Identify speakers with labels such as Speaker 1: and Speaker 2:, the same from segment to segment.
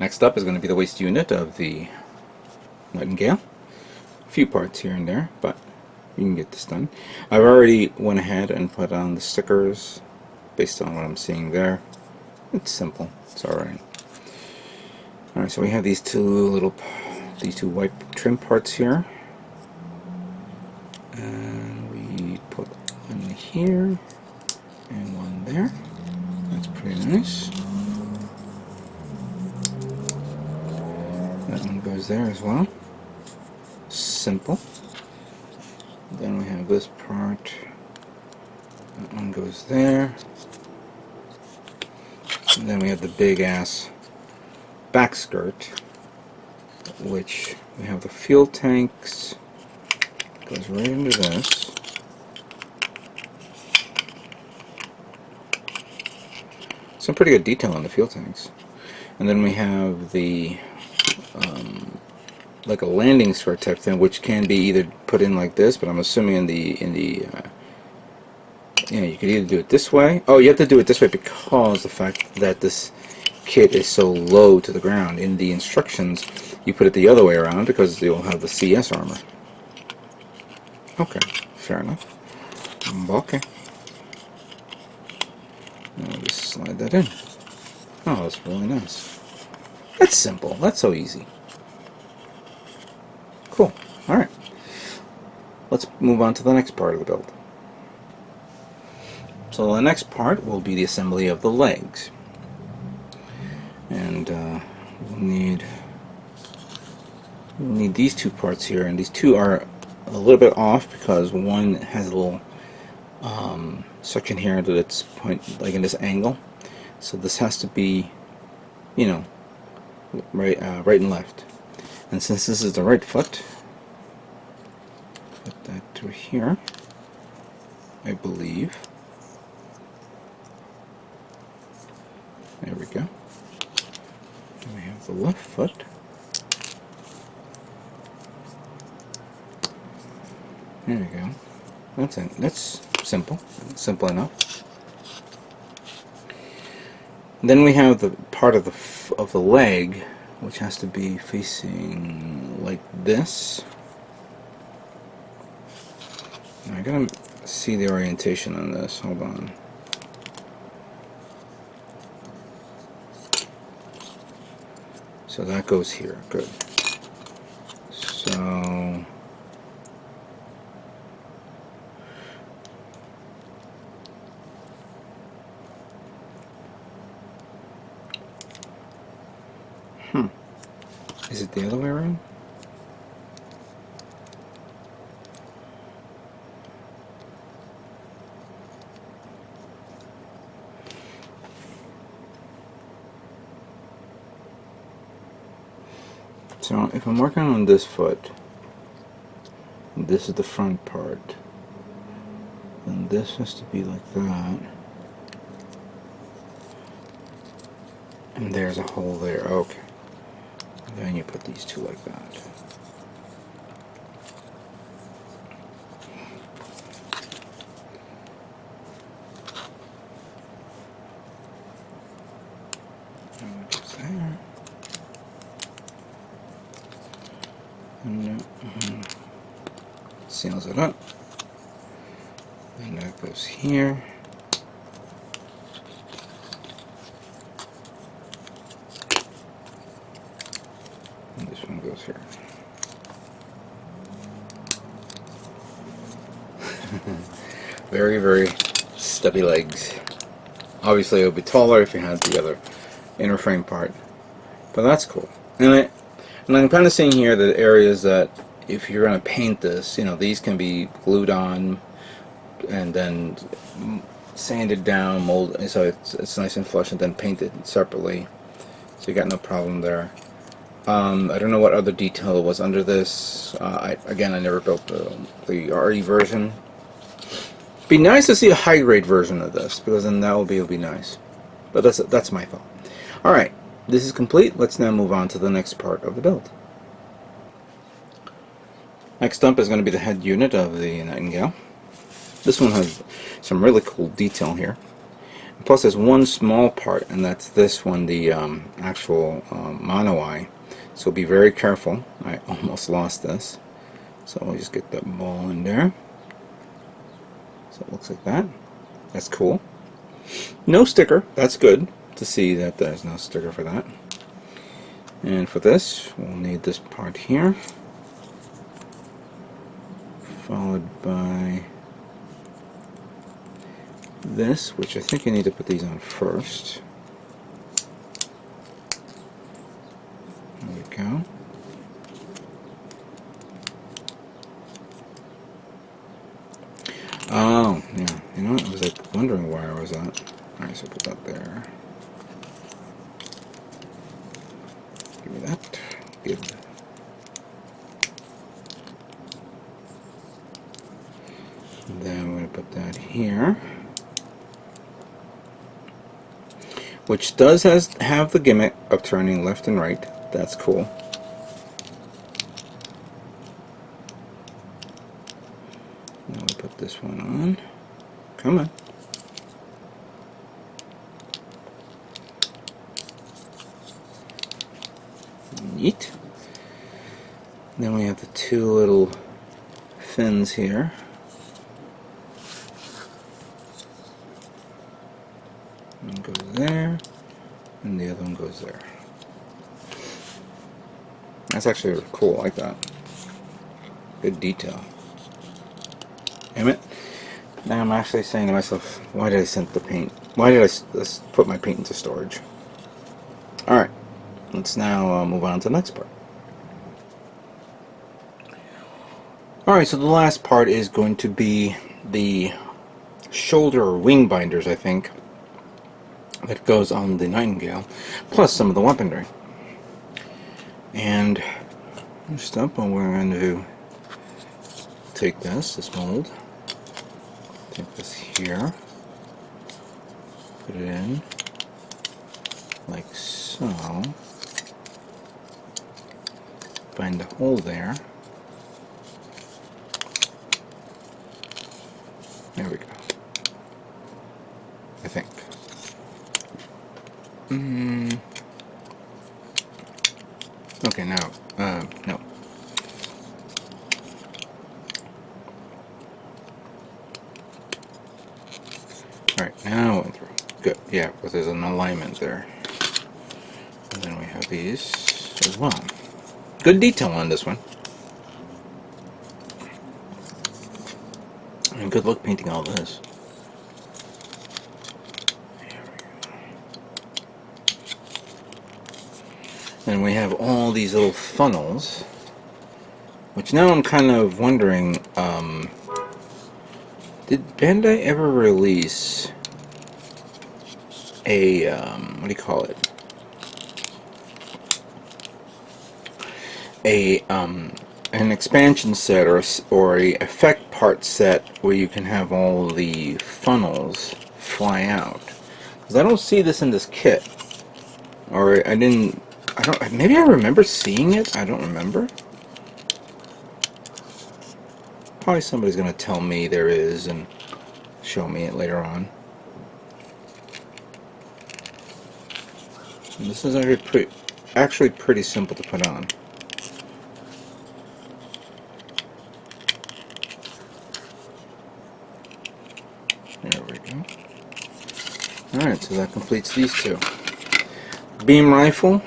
Speaker 1: Next up is going to be the waist unit of the Nightingale. A few parts here and there, but you can get this done. I've already went ahead and put on the stickers based on what I'm seeing there. It's simple. It's alright. Alright, so we have these two white trim parts here. And we put one here and one there. That's pretty nice. That one goes there as well. Simple. Then we have this part. That one goes there. And then we have the big ass back skirt, which we have the fuel tanks. Goes right into this. Some pretty good detail on the fuel tanks. And then we have the like a landing skirt type thing, which can be either put in like this, but I'm assuming you could either do it this way. Oh, you have to do it this way because the fact that this kit is so low to the ground. In the instructions, you put it the other way around because you'll have the CS armor. Okay, fair enough. Okay. I'll just slide that in. Oh, that's really nice. That's simple. That's so easy. Cool. Alright. Let's move on to the next part of the build. So the next part will be the assembly of the legs. And we'll need these two parts here, and these two are a little bit off because one has a little section here that it's like in this angle. So this has to be, you know, right and left. And since this is the right foot, put that through here, I believe. There we go. And we have the left foot. There we go. That's it. That's simple. Simple enough. Then we have the part of the leg, which has to be facing like this. Now I gotta see the orientation on this. Hold on. So that goes here. Good. So is it the other way around? So if I'm working on this foot, this is the front part, then this has to be like that, and there's a hole there. Okay. Then you put these two like that. And it goes there. And that seals it up. And that goes here. And this one goes here. Very, very stubby legs. Obviously it would be taller if you had the other inner frame part. But that's cool. And I'm kind of seeing here the areas that if you're going to paint this, you know, these can be glued on and then sanded down, molded, so it's nice and flush, and then painted separately. So you got no problem there. I don't know what other detail was under this. I never built the RE version. Be nice to see a high grade version of this, because then that will be nice. But that's my thought. All right, this is complete. Let's now move on to the next part of the build. Next up is going to be the head unit of the Nightingale. This one has some really cool detail here. Plus there's one small part, and that's this one, the actual mono eye. So be very careful. I almost lost this. So I'll just get that ball in there. So it looks like that. That's cool. No sticker. That's good to see that there's no sticker for that. And for this, we'll need this part here, followed by this, which I think you need to put these on first. There we go. Oh, yeah. You know what? I was like wondering where I was at. Alright, so put that there. Give me that. Good. And then I'm going to put that here. Which does have the gimmick of turning left and right. That's cool. Now we put this one on. Come on. Neat. Then we have the two little fins here. One goes there, and the other one goes there. That's actually really cool. I like that. Good detail. Damn it. Now I'm actually saying to myself, why did I send the paint? Why did I put my paint into storage? Alright, let's now move on to the next part. Alright, so the last part is going to be the shoulder or wing binders, I think, that goes on the Nightingale, plus some of the weaponry. And first up, we're going to take this mold, take this here, put it in like so, find the hole there. There we go. I think. Okay, now, no. Alright, now it went through. Good, yeah, because there's an alignment there. And then we have these as well. Good detail on this one. And good luck painting all this. And we have all these little funnels, which now I'm kind of wondering, did Bandai ever release a, what do you call it? An expansion set or a effect part set where you can have all the funnels fly out? Because I don't see this in this kit, or maybe I remember seeing it. I don't remember. Probably somebody's gonna tell me there is and show me it later on. And this is actually pretty simple to put on. There we go. Alright, so that completes these two. Beam rifle.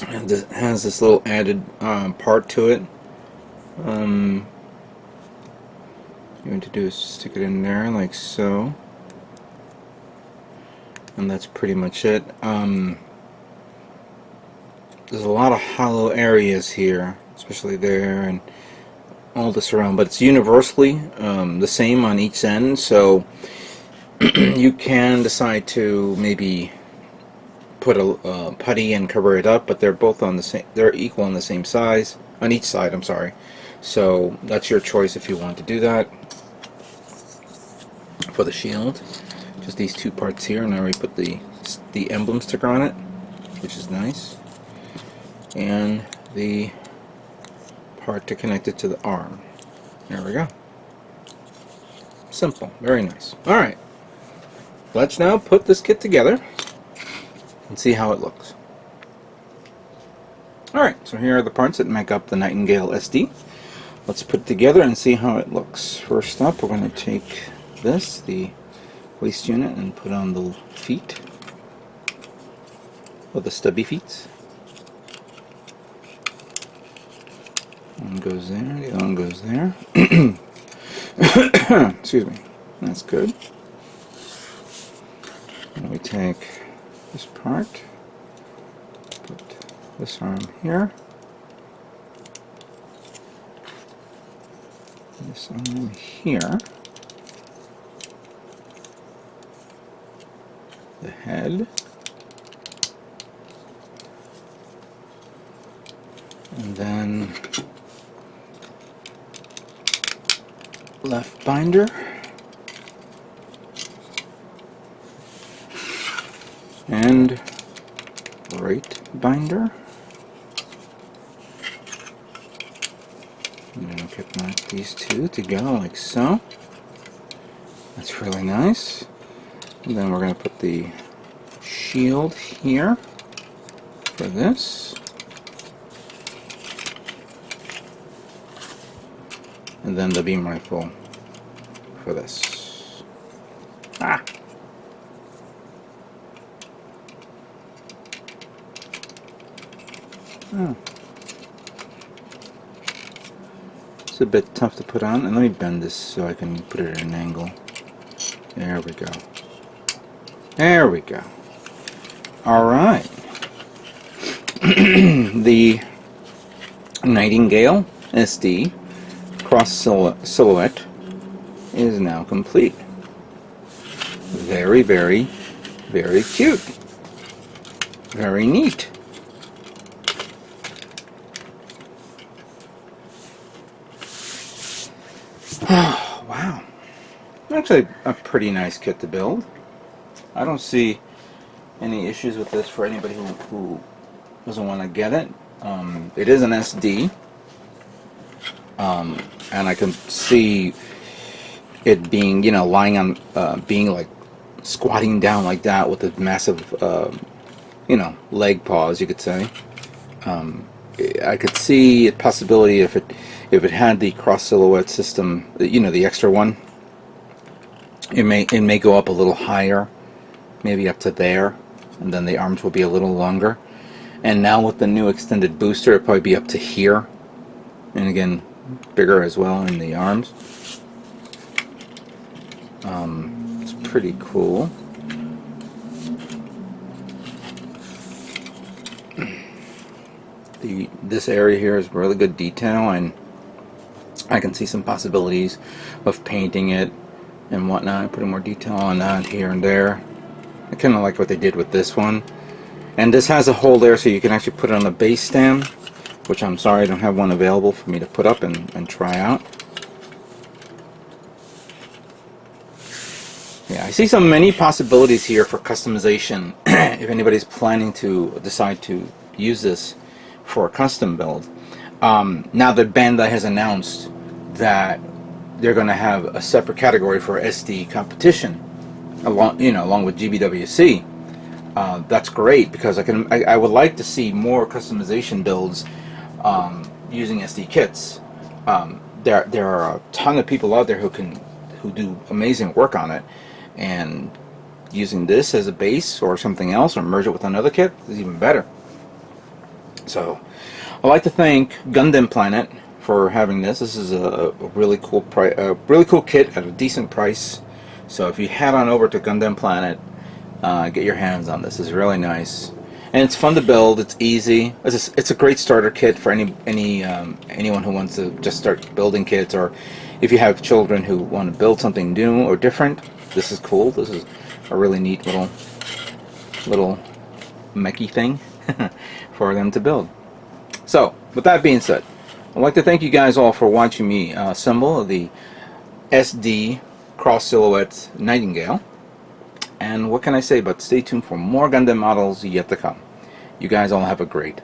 Speaker 1: And it has this little added part to it. What you want to do is stick it in there like so, and that's pretty much it. There's a lot of hollow areas here, especially there and all this around, but it's universally the same on each end, so you can decide to maybe put a putty and cover it up, but they're both on the same, they're equal on the same size on each side, I'm sorry. So that's your choice if you want to do that. For the shield, just these two parts here, and I already put the emblem sticker on it, which is nice, and the part to connect it to the arm. There we go. Simple, very nice. Alright, let's now put this kit together and see how it looks. Alright, so here are the parts that make up the Nightingale SD. Let's put it together and see how it looks. First up, we're going to take this, the waist unit, and put on the feet, or the stubby feet. One goes there, the other one goes there. Excuse me. That's good. And we take this part, put this arm here, this arm here, the head, and then left binder, and right binder. I'm going to connect these two together like so. That's really nice. And then we're going to put the shield here for this. And then the beam rifle for this. Ah! Oh. It's a bit tough to put on, and let me bend this so I can put it at an angle. There we go. There we go. Alright. The Nightingale SD cross silhouette is now complete. Very, very, very cute. Very neat. Wow. Actually a pretty nice kit to build. I don't see any issues with this for anybody who doesn't want to get it. It is an SD. And I can see it being, you know, lying on, being like squatting down like that with a massive, you know, leg paws, you could say. I could see a possibility if it had the cross silhouette system, you know, the extra one. It may go up a little higher, maybe up to there, and then the arms will be a little longer. And now with the new extended booster, it'll probably be up to here, and again, bigger as well in the arms. It's pretty cool. This area here is really good detail, and I can see some possibilities of painting it and whatnot, putting more detail on that here and there. I kind of like what they did with this one. And this has a hole there so you can actually put it on the base stand, which I'm sorry I don't have one available for me to put up and try out. Yeah, I see many possibilities here for customization if anybody's planning to decide to use this for a custom build. Now that Bandai has announced that they're going to have a separate category for SD competition, along with GBWC. That's great, because I would like to see more customization builds using SD kits. There are a ton of people out there who do amazing work on it, and using this as a base or something else, or merge it with another kit, is even better. So I'd like to thank Gundam Planet for having this. This is a really cool kit at a decent price. So if you head on over to Gundam Planet, get your hands on this. It's really nice, and it's fun to build. It's easy. It's a great starter kit for anyone who wants to just start building kits, or if you have children who want to build something new or different. This is cool. This is a really neat little mechy thing for them to build. So with that being said, I'd like to thank you guys all for watching me assemble the SD Cross Silhouette Nightingale. And what can I say but stay tuned for more Gundam models yet to come. You guys all have a great